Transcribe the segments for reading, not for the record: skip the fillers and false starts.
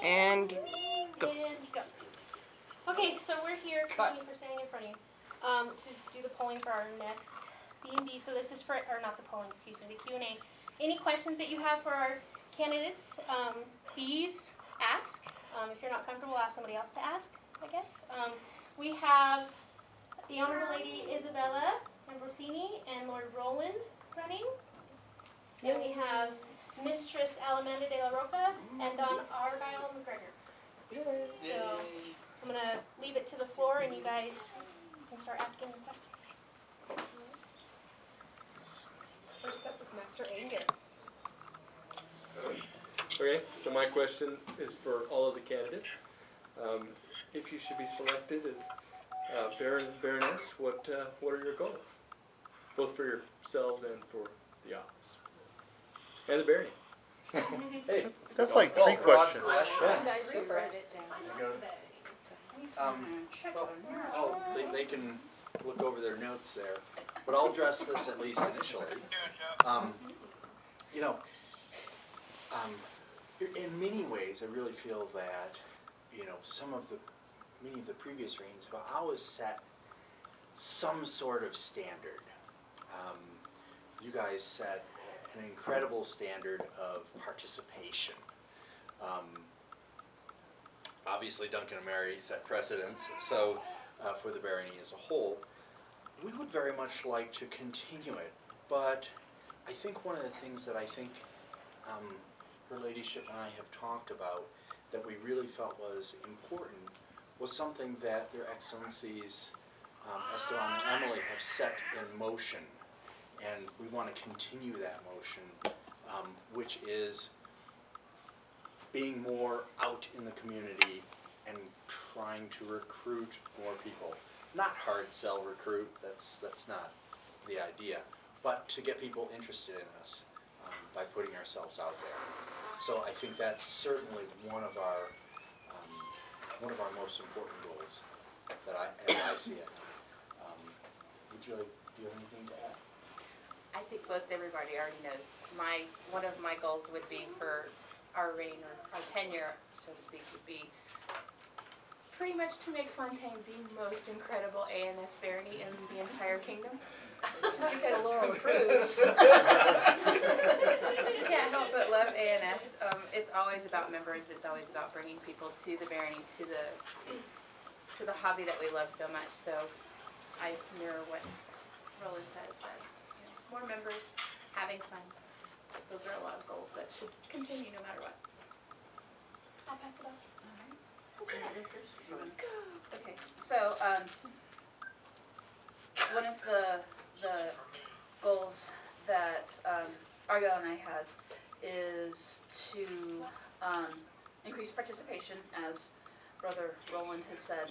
And go. And go. Okay, so we're here, thank you for standing in front of you, to do the polling for our next B&B. So this is for, or not the polling, excuse me, the Q&A. Any questions that you have for our candidates, please ask. If you're not comfortable, ask somebody else to ask, I guess. We have the Honorable Lady Isabella Ambrosini and Lord Roland running. And we have Mistress Alamanda de la Roca and Don Argyle McGregor. So I'm going to leave it to the floor and you guys can start asking questions. First up is Master Angus. Okay, so my question is for all of the candidates. If you should be selected as Baron and Baroness, what are your goals? Both for yourselves and for the office. And the barony. Hey, that's like three questions. They can look over their notes there, but I'll address this at least initially. In many ways, I really feel that many of the previous reigns have always set some sort of standard. You guys set an incredible standard of participation. Obviously, Duncan and Mary set precedents, so for the barony as a whole, we would very much like to continue it. But I think one of the things that I think Her Ladyship and I have talked about that we really felt was important was something that Their Excellencies Esteban and Emily have set in motion. And we want to continue that motion, which is being more out in the community and trying to recruit more people. Not hard sell recruit, that's not the idea, but to get people interested in us by putting ourselves out there. So I think that's certainly one of our most important goals as I see it. Would you do you have anything to add? I think most everybody already knows. One of my goals would be for our reign, or our tenure, so to speak, would be pretty much to make Fontaine the most incredible ANS barony in the entire kingdom. Just because Laurel approves. You can't help but love ANS. It's always about members. It's always about bringing people to the barony, to the hobby that we love so much. So I mirror what Roland says, that more members, having fun. Those are a lot of goals that should continue no matter what. I'll pass it on. Okay, so one of the goals that Argyle and I had is to increase participation, as Brother Roland has said.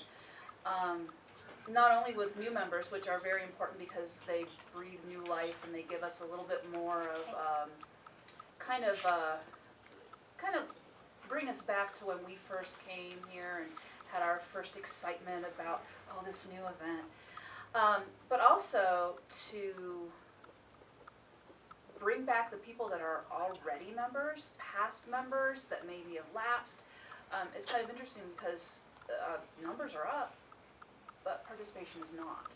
Not only with new members, which are very important because they breathe new life and they give us a little bit more of kind of bring us back to when we first came here and had our first excitement about, oh, this new event. But also to bring back the people that are already members, past members that maybe have lapsed. It's kind of interesting because numbers are up, but participation is not.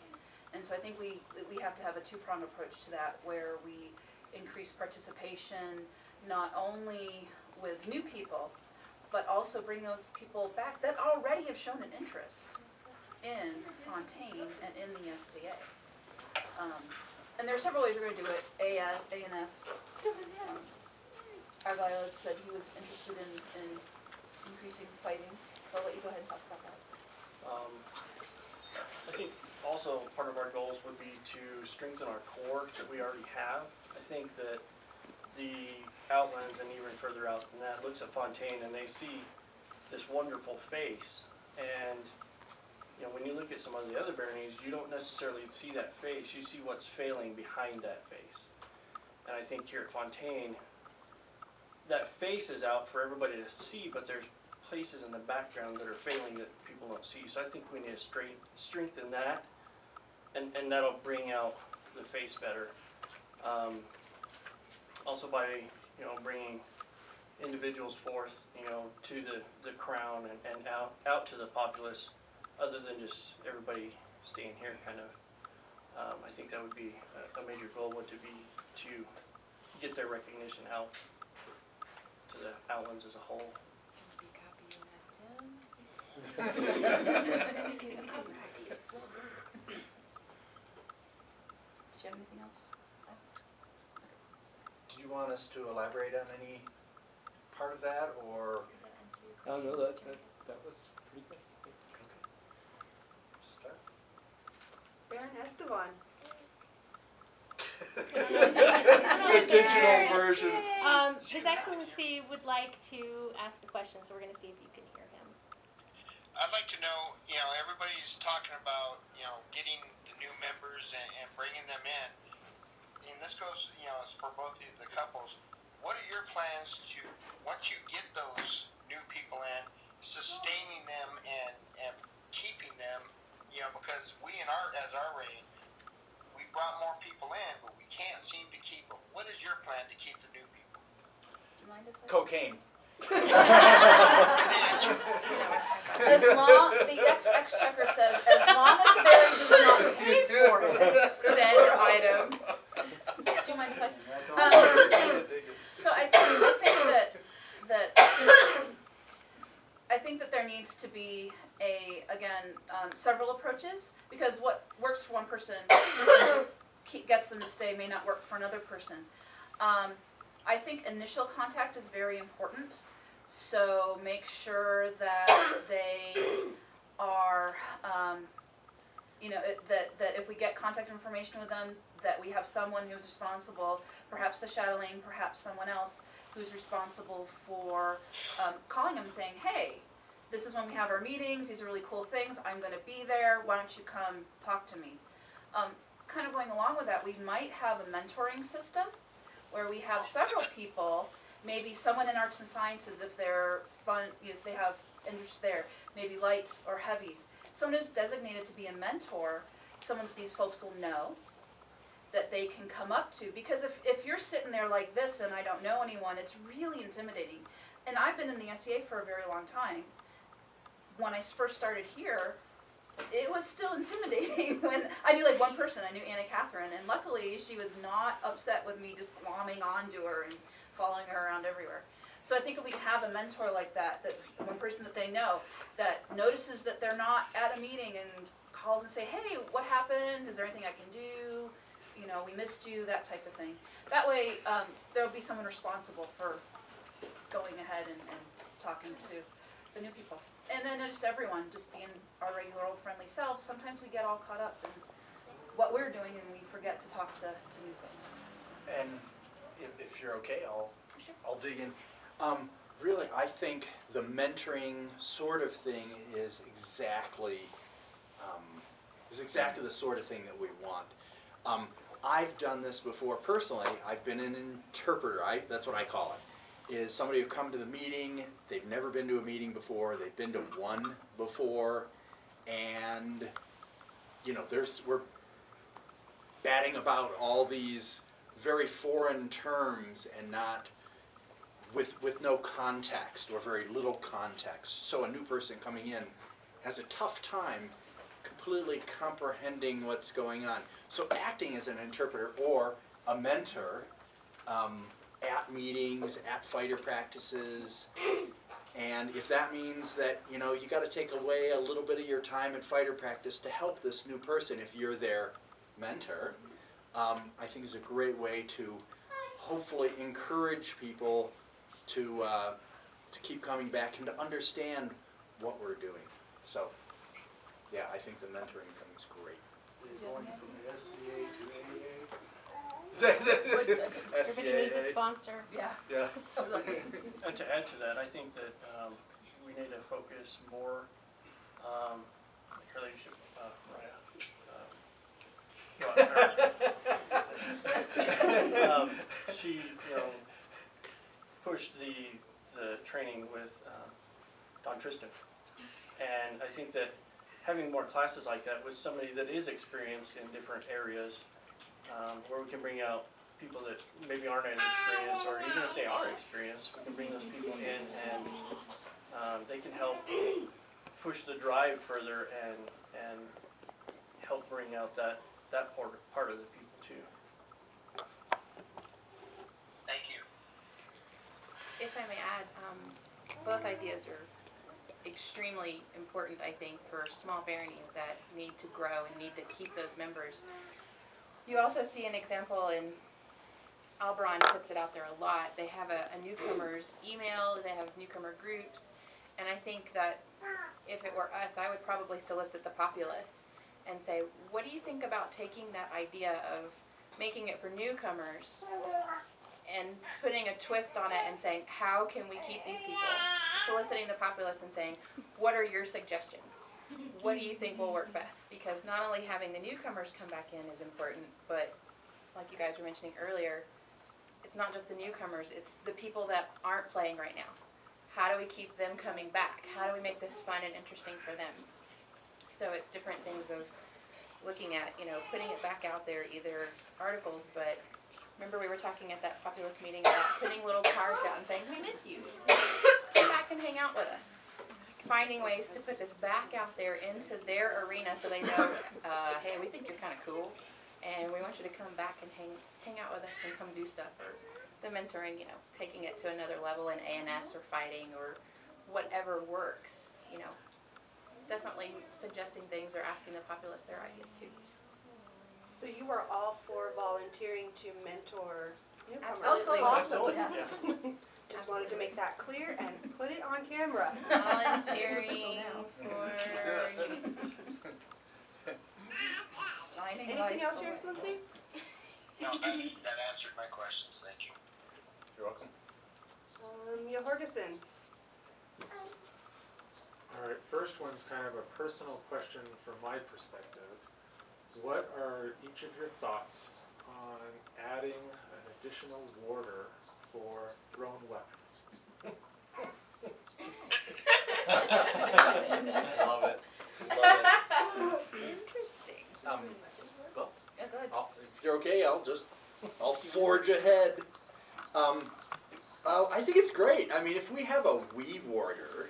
And so I think we have to have a two-pronged approach to that, where we increase participation not only with new people, but also bring those people back that already have shown an interest in Fontaine and in the SCA. And there are several ways we're going to do it. ANS, Argyle said he was interested in increasing fighting, so I'll let you go ahead and talk about that. I think also part of our goals would be to strengthen our core that we already have. I think that the Outlands, and even further out than that, looks at Fontaine and they see this wonderful face. And when you look at some of the other baronies, you don't necessarily see that face. You see what's failing behind that face. And I think here at Fontaine, that face is out for everybody to see, but there's places in the background that are failing that people don't see. So I think we need to strengthen that, and that'll bring out the face better. Also by bringing individuals forth, you know, to the crown and out to the populace, other than just everybody staying here kind of. I think that would be a major goal would to be to get their recognition out to the Outlands as a whole. Did you have anything else? Did you want us to elaborate on any part of that, or? Oh, no, that was pretty good. Start. Baron Esteban. The digital version. His Excellency would like to ask a question, so we're going to see if you can hear him. I'd like to know, you know, everybody's talking about, you know, getting the new members and bringing them in. And this goes, you know, it's for both the couples. What are your plans to, once you get those new people in, sustaining them and keeping them, you know, because we as our reign, we brought more people in, but we can't seem to keep them. What is your plan to keep the new people? Do you mind if I? Cocaine. As long, the exchequer says, as long as the baron does not pay for it, Said item. do you mind if I? So I think that there needs to be several approaches, because what works for one person gets them to stay may not work for another person. I think initial contact is very important, so make sure that they are, that if we get contact information with them, that we have someone who's responsible, perhaps the chatelaine, perhaps someone else, who's responsible for calling them and saying, hey, this is when we have our meetings, these are really cool things, I'm going to be there, why don't you come talk to me? Kind of going along with that, we might have a mentoring system where we have several people, maybe someone in arts and sciences if they're if they have interest there, maybe lights or heavies. Someone who's designated to be a mentor, someone that these folks will know, that they can come up to. Because if you're sitting there like this and I don't know anyone, it's really intimidating. And I've been in the SCA for a very long time. When I first started here, it was still intimidating when I knew like one person. I knew Anna Catherine, and luckily she was not upset with me just glomming onto her and following her around everywhere. So I think if we have a mentor like that, that one person that they know, that notices that they're not at a meeting and calls and say, hey, what happened? Is there anything I can do? You know, we missed you, that type of thing. That way, there'll be someone responsible for going ahead and talking to the new people. And then just everyone, just being our regular old friendly selves, sometimes we get all caught up in what we're doing and we forget to talk to new folks. So. And if you're okay, Sure. I'll dig in. Really, I think the mentoring sort of thing is exactly the sort of thing that we want. I've done this before personally. I've been an interpreter. That's what I call it. Is somebody who come to the meeting, they've never been to a meeting before, they've been to one before, and you know, we're batting about all these very foreign terms and not with no context or very little context. So a new person coming in has a tough time completely comprehending what's going on. So acting as an interpreter or a mentor at meetings, at fighter practices, and if that means that, you know, you got to take away a little bit of your time at fighter practice to help this new person if you're their mentor, I think is a great way to hopefully encourage people to keep coming back and to understand what we're doing. So, yeah, I think the mentoring thing is great. Going from the SCA to AA? Everybody needs a sponsor. Yeah. Yeah. And to add to that, I think that we need to focus more, her ladyship, Mariah. She, you know, pushed the training with Don Tristan, and I think that having more classes like that with somebody that is experienced in different areas, where we can bring out people that maybe aren't as experienced, or even if they are experienced, we can bring those people in and they can help push the drive further and help bring out that part of the people too. Thank you. If I may add, both ideas are extremely important, I think, for small baronies that need to grow and need to keep those members. You also see an example in Alberon puts it out there a lot. They have a newcomers email, they have newcomer groups, and I think that if it were us, I would probably solicit the populace and say, what do you think about taking that idea of making it for newcomers and putting a twist on it and saying, how can we keep these people? Soliciting the populace and saying, what are your suggestions? What do you think will work best? Because not only having the newcomers come back in is important, but like you guys were mentioning earlier, it's not just the newcomers, it's the people that aren't playing right now. How do we keep them coming back? How do we make this fun and interesting for them? So it's different things of looking at, putting it back out there, either articles, but remember we were talking at that populace meeting about putting little cards out and saying, we miss you. Come back and hang out with us. Finding ways to put this back out there into their arena so they know, hey, we think you're kind of cool, and we want you to come back and hang out with us and come do stuff, or the mentoring, taking it to another level in ANS or fighting or whatever works, Definitely suggesting things or asking the populace their ideas too. So you are all for volunteering to mentor newcomers? Absolutely. Awesome. Yeah. Just wanted to make that clear and put it on camera. Volunteering for signing Anything else, Your away. Excellency? No, that answered my questions. Thank you. You're welcome. Jorgensen. All right, first one's kind of a personal question from my perspective. What are each of your thoughts on adding an additional warder for thrown weapons? Love it. Love it. Interesting. Well, Yeah, go ahead. if you're okay, I'll forge ahead. I think it's great. I mean, if we have a weed warder,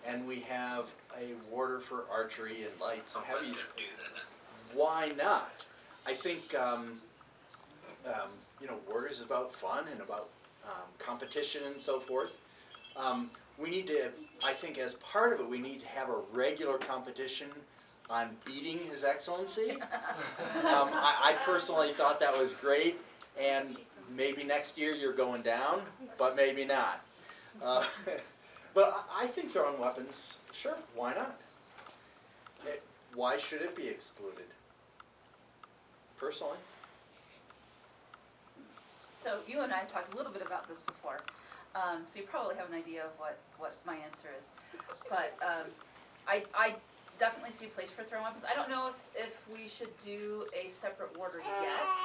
and we have a warder for archery and lights and heavies, why not? I think, warders is about fun and about competition and so forth. We need to, I think as part of it, we need to have a regular competition on beating His Excellency. I personally thought that was great, and maybe next year you're going down, but maybe not. But I think throwing weapons, sure, why not? Why should it be excluded? Personally. So you and I have talked a little bit about this before, so you probably have an idea of what my answer is. But I definitely see a place for thrown weapons. I don't know if we should do a separate warder yet,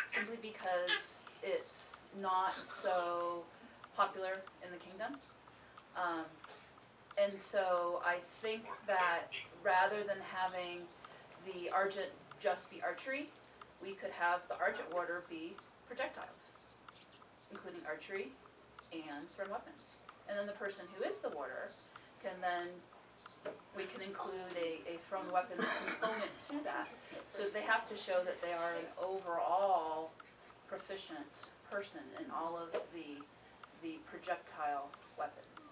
simply because it's not so popular in the kingdom. And so I think that rather than having the Argent just be archery, we could have the Argent warder be projectiles, including archery and thrown weapons. And then the person who is the warder can then, we can include a thrown weapons component to that. So they have to show that they are an overall proficient person in all of the projectile weapons.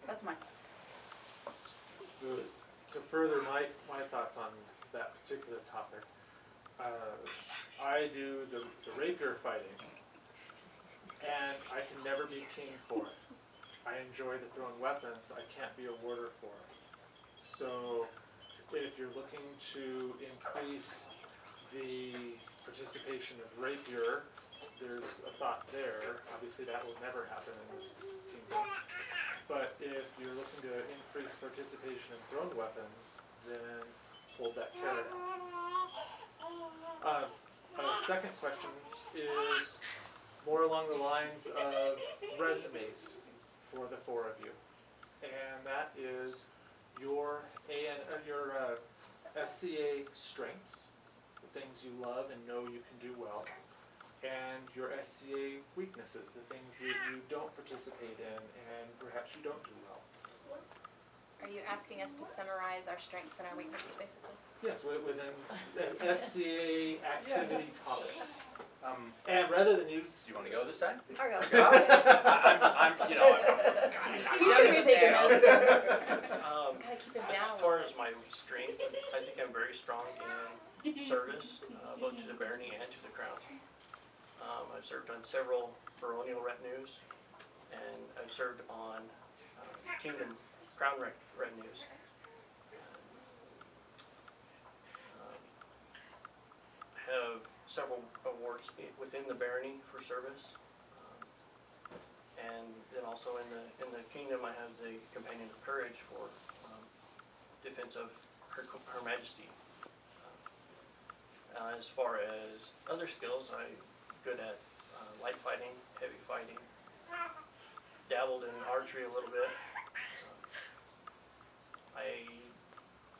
That's my thoughts. To further my thoughts on that particular topic, I do the rapier fighting, and I can never be king for it. I enjoy the thrown weapons, I can't be a warder for it. So if you're looking to increase the participation of rapier, there's a thought there. Obviously that will never happen in this kingdom. But if you're looking to increase participation in thrown weapons, then hold that carrot out. A second question is more along the lines of resumes for the four of you. And that is your SCA strengths, things you love and know you can do well, and your SCA weaknesses, the things that you don't participate in and perhaps you don't do well. Are you asking us to summarize our strengths and our weaknesses, basically? Yes, within SCA activity topics. And rather than use... Do you want to go this time? I'll go. I'm You should be taking notes. As Gotta keep it down. far as my strengths, I think I'm very strong in service, both to the barony and to the crown. I've served on several baronial retinues, and I've served on kingdom crown retinues. I have several awards within the barony for service, and then also in the kingdom I have the Companion of Courage for defense of Her Majesty. As far as other skills, I'm good at light fighting, heavy fighting, dabbled in archery a little bit.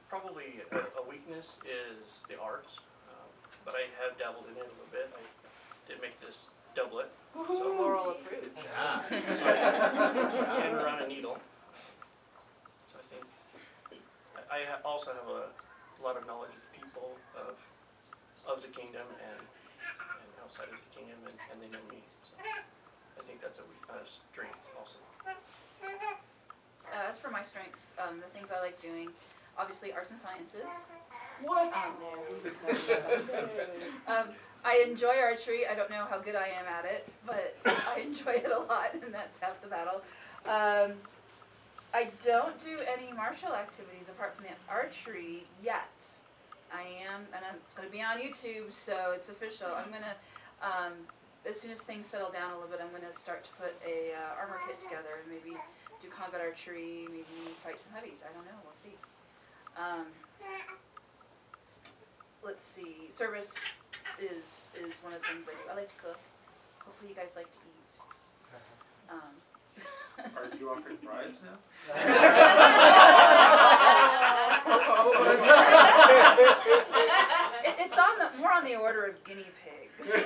Probably a weakness is the arts, but I have dabbled in it a little bit. I did make this doublet, so Laurel approved. Ah. I can run a needle. So I think I also have a lot of knowledge of people, of the kingdom and outside of the kingdom, and they know me. So I think that's a strength also. As for my strengths, the things I like doing, obviously arts and sciences. What? I enjoy archery. I don't know how good I am at it, but I enjoy it a lot, and that's half the battle. I don't do any martial activities apart from the archery yet. I am, and it's going to be on YouTube, so it's official. I'm going to, as soon as things settle down a little bit, I'm going to start to put a armor kit together and maybe do combat archery, maybe fight some heavies. I don't know. We'll see. Let's see. Service is one of the things I do. I like to cook. Hopefully you guys like to eat. Are you offering bribes now? It's more on the order of guinea pigs.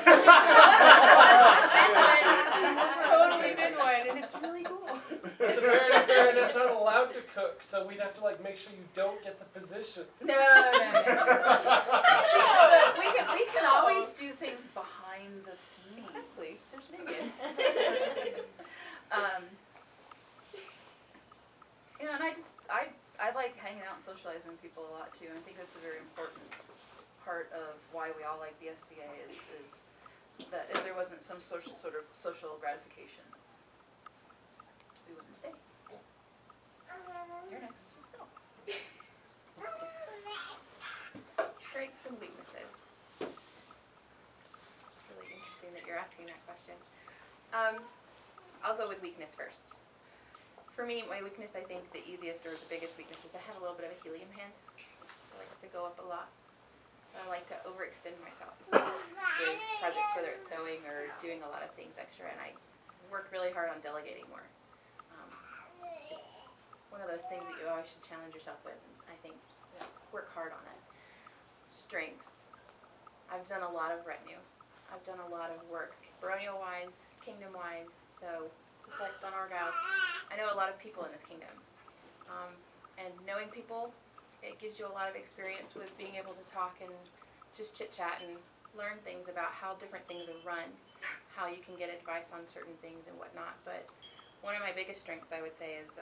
Totally been one, and it's really cool. The Baron and Baroness aren't allowed to cook, so we'd have to like make sure you don't get the position. No. So we can always do things behind the scenes. Exactly. There's minions. You know, and I like hanging out and socializing with people a lot too. And I think that's a very important part of why we all like the SCA is that if there wasn't some social gratification, we wouldn't stay. You're next. Strengths and weaknesses. It's really interesting that you're asking that question. I'll go with weakness first. For me, my weakness, I think the easiest or the biggest weakness is I have a little bit of a helium hand. It likes to go up a lot. So I like to overextend myself with projects, whether it's sewing or doing a lot of things extra, and I work really hard on delegating more. It's one of those things that you always should challenge yourself with, and I think work hard on it. Strengths. I've done a lot of retinue. I've done a lot of work, baronial-wise, kingdom-wise, so just like Don Argyle, I know a lot of people in this kingdom. And knowing people, it gives you a lot of experience with being able to talk and just chit-chat and learn things about how different things are run, how you can get advice on certain things and whatnot. But one of my biggest strengths, I would say, is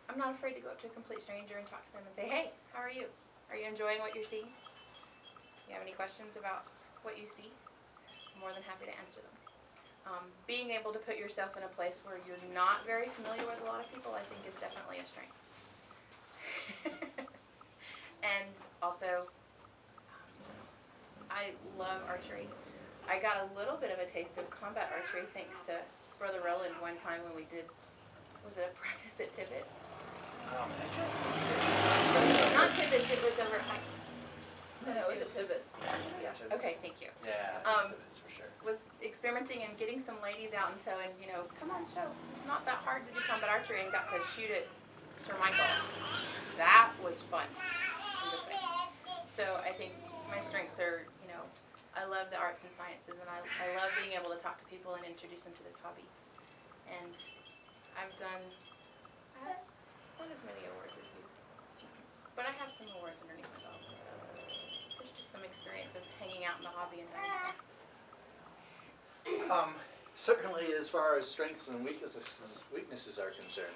I'm not afraid to go up to a complete stranger and talk to them and say, hey, how are you? Are you enjoying what you're seeing? You have any questions about what you see? I'm more than happy to answer them. Being able to put yourself in a place where you're not very familiar with a lot of people, I think, is definitely a strength. And also, I love archery. I got a little bit of a taste of combat archery thanks to Brother Roland one time when we did, was it a practice at Tibbetts? Not Tibbetts, it was over at Heights. No, it was at Tibbetts. Yeah. Okay, thank you. Yeah, it's for sure. Was experimenting and getting some ladies out and so, and you know, come on, show. This is not that hard to do combat archery, and got to shoot at Sir Michael. That was fun. So I think my strengths are, you know, know, I love the arts and sciences, and I love being able to talk to people and introduce them to this hobby. And I haven't not as many awards as you, but I have some awards underneath my belt. So there's just some experience of hanging out in the hobby and having fun. Certainly, as far as strengths and weaknesses are concerned,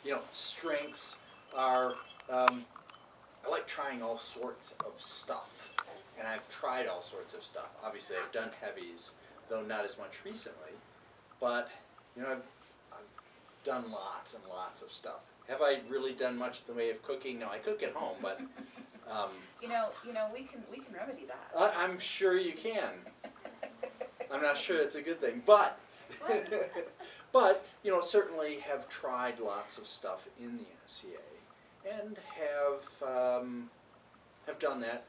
you know, strengths are, I like trying all sorts of stuff, and I've tried all sorts of stuff. Obviously, I've done heavies, though not as much recently, but, you know, I've done lots and lots of stuff. Have I really done much in the way of cooking? No, I cook at home, but, You know, we can remedy that. I'm sure you can. I'm not sure it's a good thing, but, but, you know, certainly have tried lots of stuff in the SCA and have done that.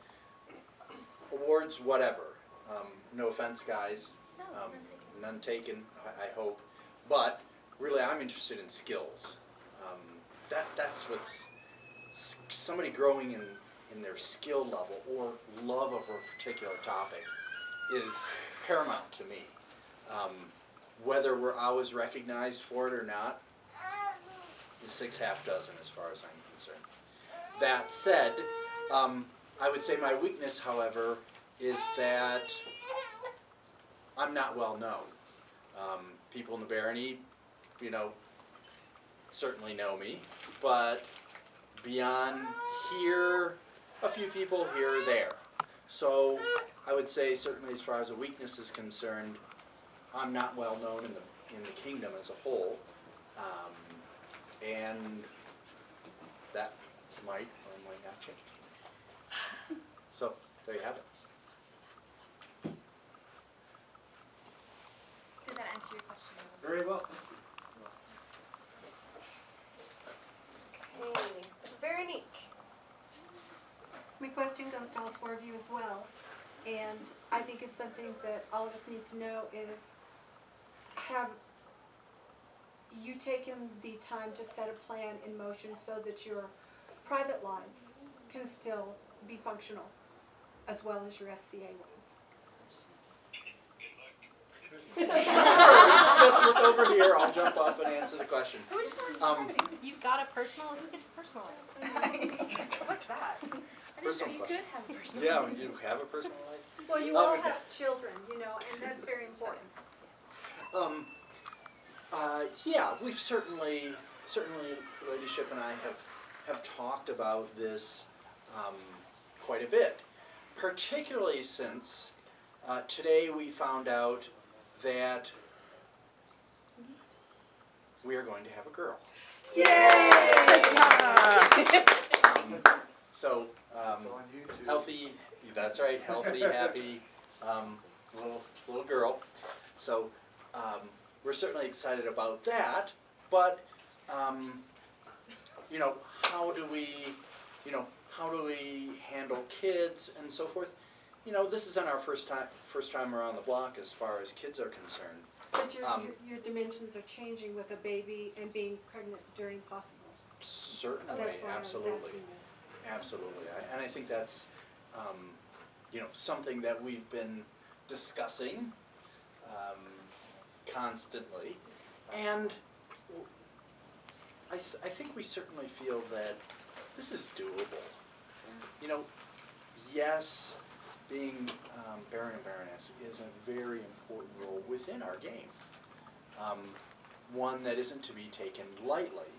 Awards, whatever. No offense, guys. No, None taken, I hope. But really, I'm interested in skills. That's what's somebody growing in their skill level or love of a particular topic is paramount to me. Whether we're always recognized for it or not, is 6 half dozen as far as I'm concerned. That said, I would say my weakness, however, is that I'm not well known. People in the barony, you know, certainly know me, but beyond here, a few people here or there. So I would say certainly as far as a weakness is concerned, I'm not well known in the kingdom as a whole, and that might or might not change. So there you have it. Did that answer your question? Very well. Okay, Veronique. My question goes to all 4 of you as well, and I think it's something that all of us need to know is, have you taken the time to set a plan in motion so that your private lives can still be functional as well as your SCA ones? Just look over here, I'll jump up and answer the question. You've got a personal, who gets personal? What's that? Personal You question. could have a personal. Yeah, you have a personal life? Well, you all have children, you know, and that's very important. Yeah, we've certainly, Ladyship and I have talked about this quite a bit, particularly since today we found out that we are going to have a girl. So, healthy, that's right, healthy, happy, little girl. So, we're certainly excited about that, but, you know, how do we handle kids and so forth? You know, this isn't our first time around the block as far as kids are concerned. But your dimensions are changing with a baby and being pregnant during possible. Certainly, That's why absolutely. I was asking this. Absolutely, and I think that's, you know, something that we've been discussing constantly, and I think we certainly feel that this is doable. You know, yes, being Baron and Baroness is a very important role within our game, one that isn't to be taken lightly,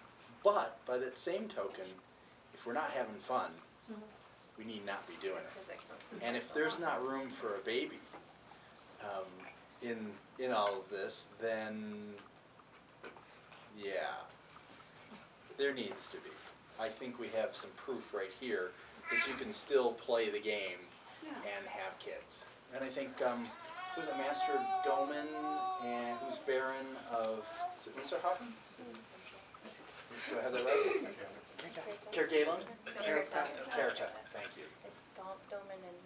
but by that same token, if we're not having fun, we need not be doing it. And if there's not room for a baby in all of this, then yeah, there needs to be. I think we have some proof right here that you can still play the game and have kids. And I think, who's it, Master Doman, and who's Baron of, is it Winterhofen? Do I have that right? Kergalen? Carrota, thank you. It's Doman and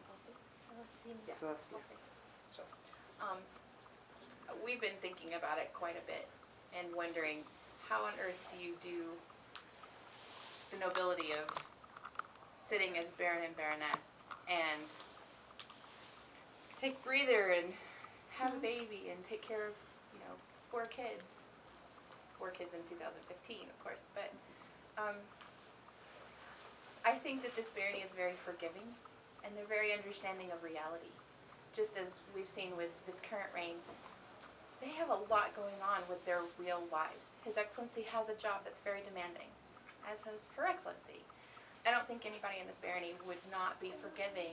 So, we've been thinking about it quite a bit and wondering how on earth do you do the nobility of sitting as Baron and Baroness and take a breather and have a baby and take care of, 4 kids. 4 kids in 2015, of course, but I think that this barony is very forgiving, and they're very understanding of reality. Just as we've seen with this current reign, they have a lot going on with their real lives. His Excellency has a job that's very demanding, as has Her Excellency. I don't think anybody in this barony would not be forgiving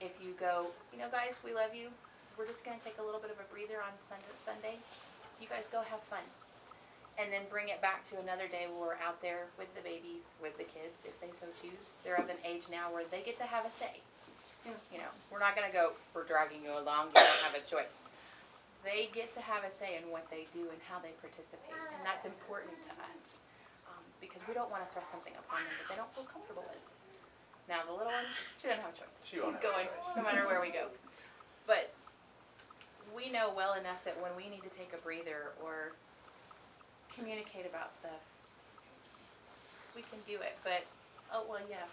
if you go, guys, we love you. We're just going to take a little bit of a breather on Sunday. You guys go have fun. And then bring it back to another day where we're out there with the babies, with the kids, if they so choose. They're of an age now where they get to have a say. We're not going to go, we're dragging you along, you don't have a choice. They get to have a say in what they do and how they participate. And that's important to us. Because we don't want to thrust something upon them that they don't feel comfortable with. Now, the little one, she doesn't have a choice. She's going no matter where we go. But we know well enough that when we need to take a breather or communicate about stuff, we can do it. But, of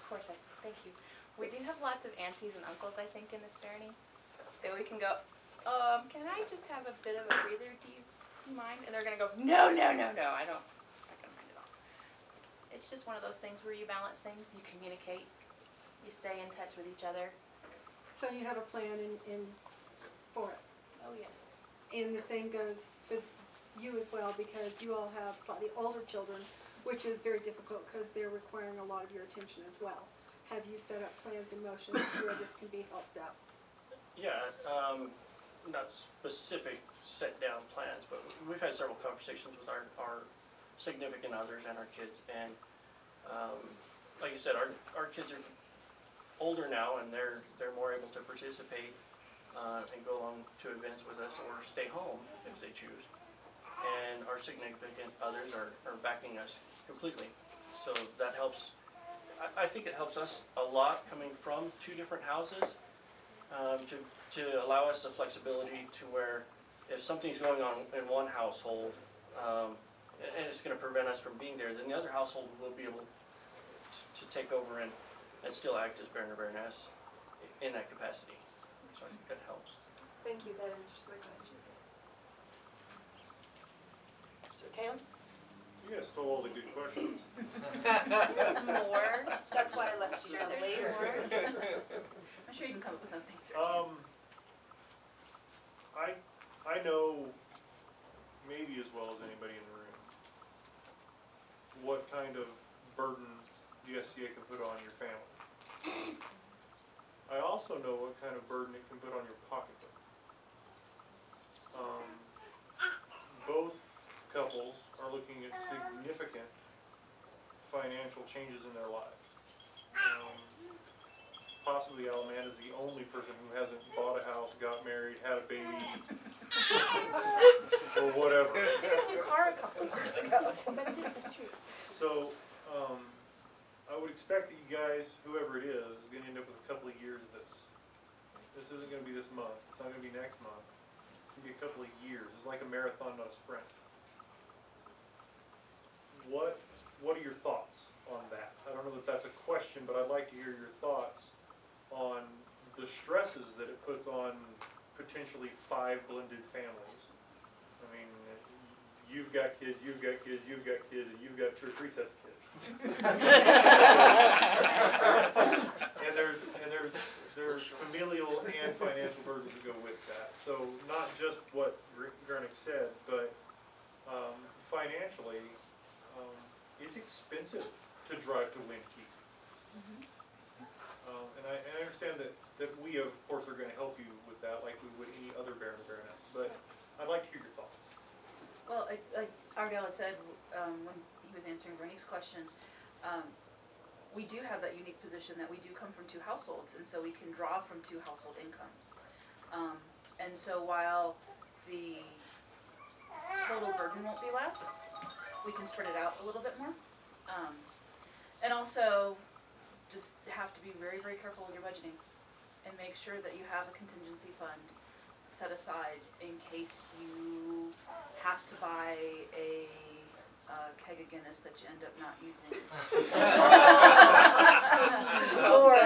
course, thank you. We do have lots of aunties and uncles, I think, in this barony that we can go, can I just have a bit of a breather? Do you mind? And they're going to go, no, I don't mind at all. It's just one of those things where you balance things, you communicate, you stay in touch with each other. So you have a plan for it. Oh, yes. And the same goes for you as well, because you all have slightly older children, which is very difficult because they're requiring a lot of your attention as well. Have you set up plans in motion where this can be helped out? Yeah, not specific set down plans, but we've had several conversations with our significant others and our kids, and like you said, our kids are older now, and they're more able to participate and go along to events with us or stay home if they choose. And our significant others are backing us completely. So that helps. I think it helps us a lot coming from 2 different houses to allow us the flexibility to where if something's going on in one household and it's going to prevent us from being there, then the other household will be able to take over and still act as Baron and Baroness in that capacity. So I think that helps. Thank you, that answers my questions. So Cam? You guys stole all the good questions. There's more. That's why I left you Sure, till there's later. more. I'm sure you can come up with something, sir. I know maybe as well as anybody in the room what kind of burden the SCA can put on your family. I also know what kind of burden it can put on your pocketbook. Both couples are looking at significant financial changes in their lives. Possibly Alamanda's the only person who hasn't bought a house, got married, had a baby, or whatever. Did a new car a couple years ago. That's true. So, I would expect that you guys, whoever it is going to end up with a couple of years of this. This isn't going to be this month. It's not going to be next month. It's going to be a couple of years. It's like a marathon, not a sprint. What are your thoughts on that? I don't know that that's a question, but I'd like to hear your thoughts on the stresses that it puts on potentially 5 blended families. I mean, you've got kids, you've got kids, you've got kids, and you've got 2 or 3 sets of kids. And there's familial and financial burdens that go with that. So not just what Garnick said, but financially, it's expensive to drive to Windkey. And I understand that we, of course, are going to help you with that like we would any other Baron or Baroness, but I'd like to hear your thoughts. Well, like Ardell had said when he was answering Bernie's question, we do have that unique position that we do come from 2 households, and so we can draw from 2 household incomes. And so while the total burden won't be less, we can spread it out a little bit more. And also, just have to be very, very careful with your budgeting and make sure that you have a contingency fund set aside in case you have to buy a keg of Guinness that you end up not using. or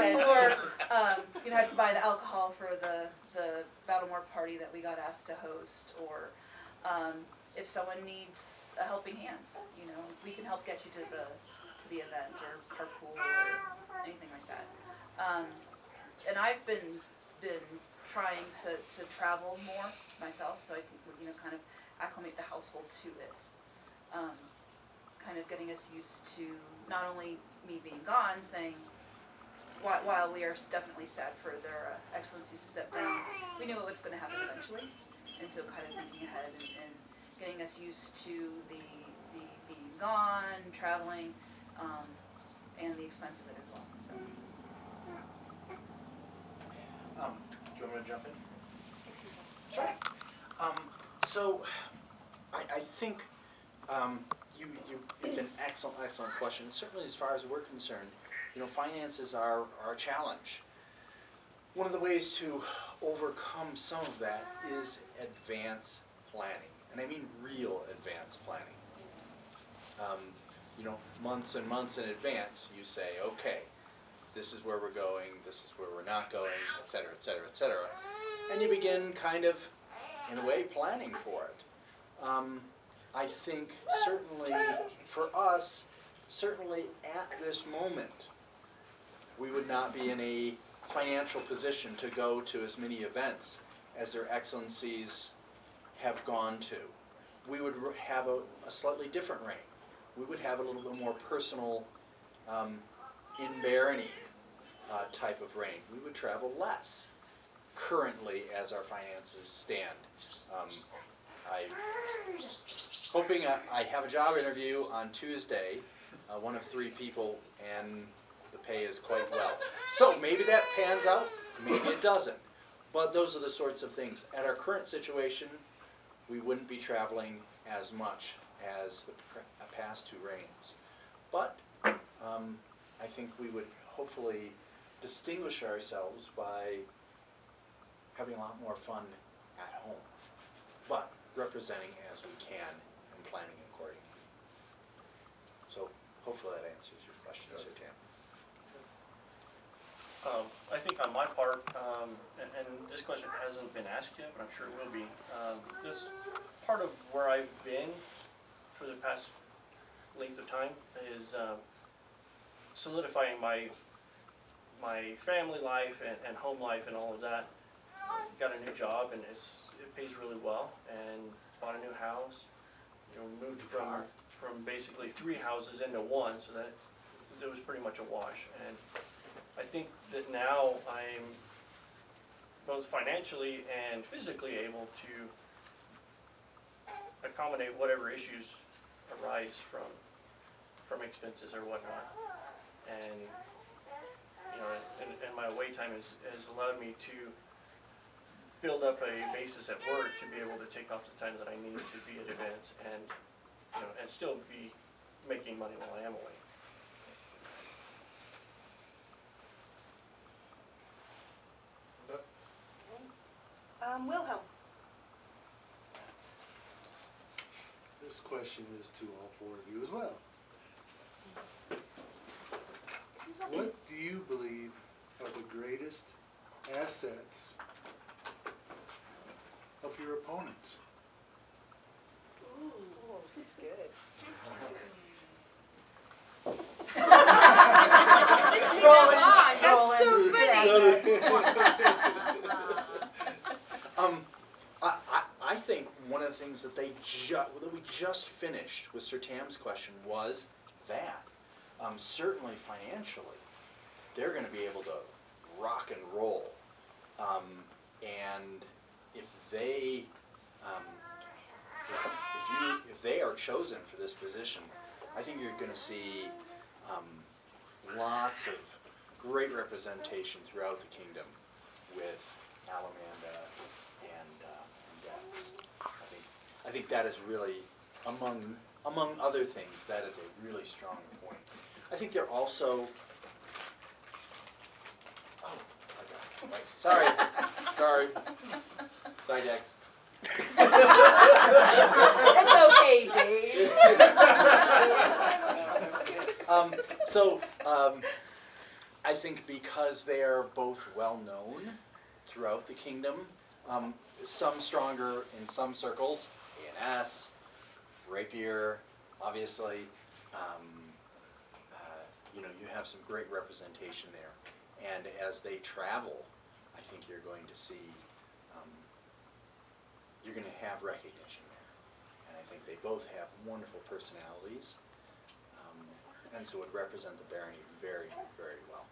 you have to buy the alcohol for the Battlemore party that we got asked to host, or if someone needs a helping hand, you know, we can help get you to the event, or carpool, or anything like that. And I've been trying to travel more myself, so I can, you know, kind of acclimate the household to it. Kind of getting us used to not only me being gone, saying, while we are definitely sad for their excellencies to step down, we knew it was going to happen eventually, and so kind of thinking ahead and getting us used to the being gone, traveling, and the expense of it as well. So. Do you want me to jump in? Sure. So, I think it's an excellent question. Certainly, as far as we're concerned, you know, finances are a challenge. One of the ways to overcome some of that is advance planning, and I mean real advance planning. You know, months and months in advance, you say, okay, this is where we're going, this is where we're not going, et cetera, et cetera, et cetera. And you begin kind of, in a way, planning for it. I think certainly for us, certainly at this moment, we would not be in a financial position to go to as many events as their excellencies have gone to. We would have a slightly different reign. We would have a little bit more personal, in barony type of reign. We would travel less currently as our finances stand. I'm hoping I have a job interview on Tuesday, one of 3 people, and the pay is quite well. So maybe that pans out, maybe it doesn't. But those are the sorts of things. At our current situation, we wouldn't be traveling as much as the past 2 reigns. But I think we would hopefully distinguish ourselves by having a lot more fun at home, but representing as we can and planning accordingly. So hopefully that answers your question, Sir Tam. I think on my part, and this question hasn't been asked yet, but I'm sure it will be, this part of where I've been for the past length of time is solidifying my family life and home life and all of that. Got a new job, and it pays really well, and bought a new house. You know, moved from basically 3 houses into 1, so that it was pretty much a wash. And I think that now I'm both financially and physically able to accommodate whatever issues arise from expenses or whatnot. And you know, and my away time has allowed me to build up a basis at work to be able to take off the time that I need to be at events and, you know, and still be making money while I am away. Wilhelm. This question is to all 4 of you as well. What do you believe are the greatest assets of your opponents? Ooh, that's good. That's so I think one of the things that we just finished with Sir Tam's question was that. Certainly financially, they're going to be able to rock and roll. And if they if they are chosen for this position, I think you're going to see lots of great representation throughout the kingdom with Alamanda and Dex. I think that is really, among other things, that is a really strong point. I think they're also, sorry, Dex. It's okay, Dave. I think because they are both well known throughout the kingdom, Some stronger in some circles, ANS, rapier, obviously. You know, you have some great representation there. And as they travel, I think you're going to see, you're going to have recognition there. And I think they both have wonderful personalities, and so would represent the barony very, very well.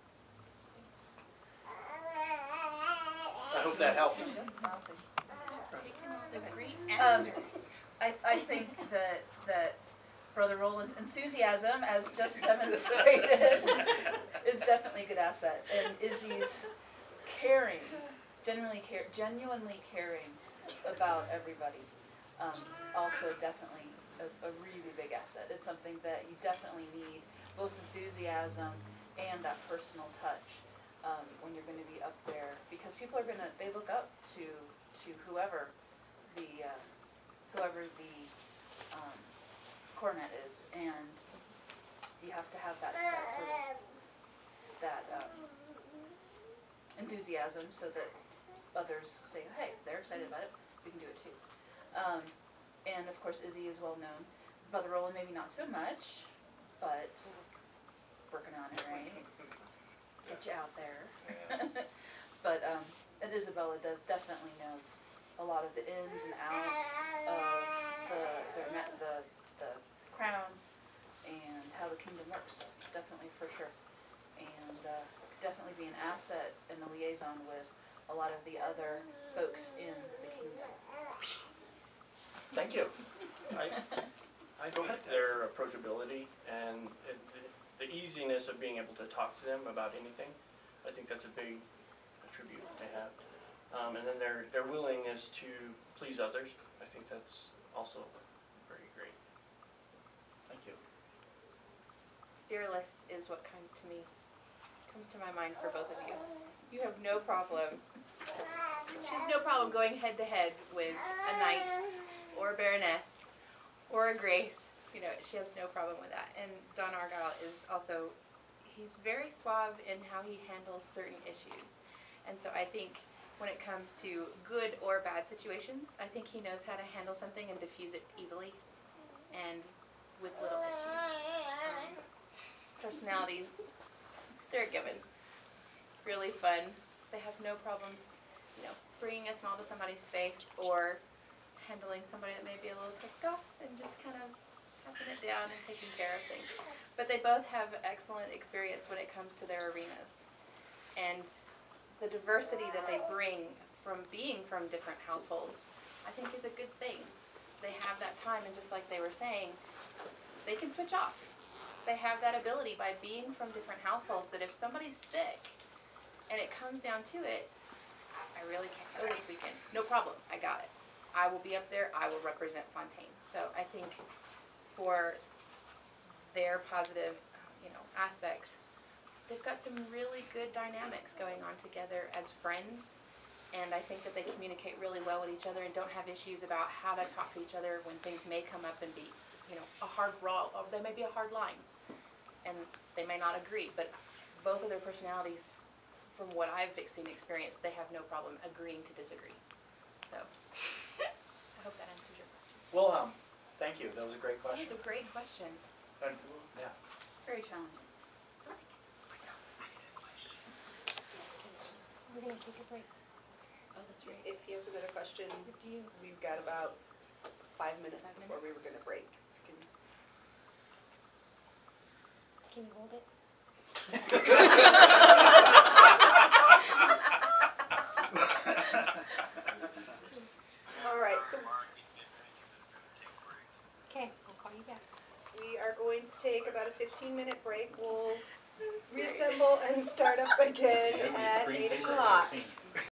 I hope that helps. I think that Brother Roland's enthusiasm, as just demonstrated, is definitely a good asset. And Izzy's caring, genuinely caring about everybody, also definitely a really big asset. It's something that you definitely need, both enthusiasm and that personal touch when you're going to be up there, because people are they look up to whoever the coronet is, and you have to have that sort of enthusiasm so that others say, hey, they're excited about it, we can do it too. And of course Izzy is well known. Brother Roland maybe not so much, but working on it, right? Get you out there. But and Isabella definitely knows a lot of the ins and outs of the crown and how the kingdom works, definitely for sure. And definitely be an asset and a liaison with a lot of the other folks in the kingdom. Thank you. I think their approachability and the easiness of being able to talk to them about anything, I think that's a big attribute they have. And then their willingness to please others, I think that's also very great. Thank you. Fearless is what comes to my mind for both of you. You have no problem. She has no problem going head to head with a knight or a baroness or a grace. You know, she has no problem with that. And Don Argyle is also, he's very suave in how he handles certain issues. And so I think when it comes to good or bad situations, I think he knows how to handle something and diffuse it easily and with little issues. Personalities, they're a given. Really fun. They have no problems, you know, bringing a smile to somebody's face or handling somebody that may be a little ticked off and just kind of tapping it down and taking care of things. But they both have excellent experience when it comes to their arenas. And the diversity that they bring from being from different households, I think is a good thing. They have that time, and just like they were saying, they can switch off. They have that ability by being from different households that if somebody's sick and it comes down to it, I really can't go this weekend. No problem, I got it. I will be up there, I will represent Fontaine. So I think for their positive, aspects, they've got some really good dynamics going on together as friends. And I think that they communicate really well with each other and don't have issues about how to talk to each other when things may come up and be, a hard raw, or they may be a hard line. And they may not agree, but both of their personalities, from what I've seen and experienced, they have no problem agreeing to disagree. So, I hope that answers your question. Well, thank you. That was a great That question. was a great question. And, yeah. Very challenging. We're gonna take a break. Oh, that's right. If he has another question, Do you? we've got about 5 minutes before we were gonna break. Can you hold it? All right, so Okay, I'll call you back. we are going to take about a 15-minute break. We'll reassemble and start up again at 8 o'clock.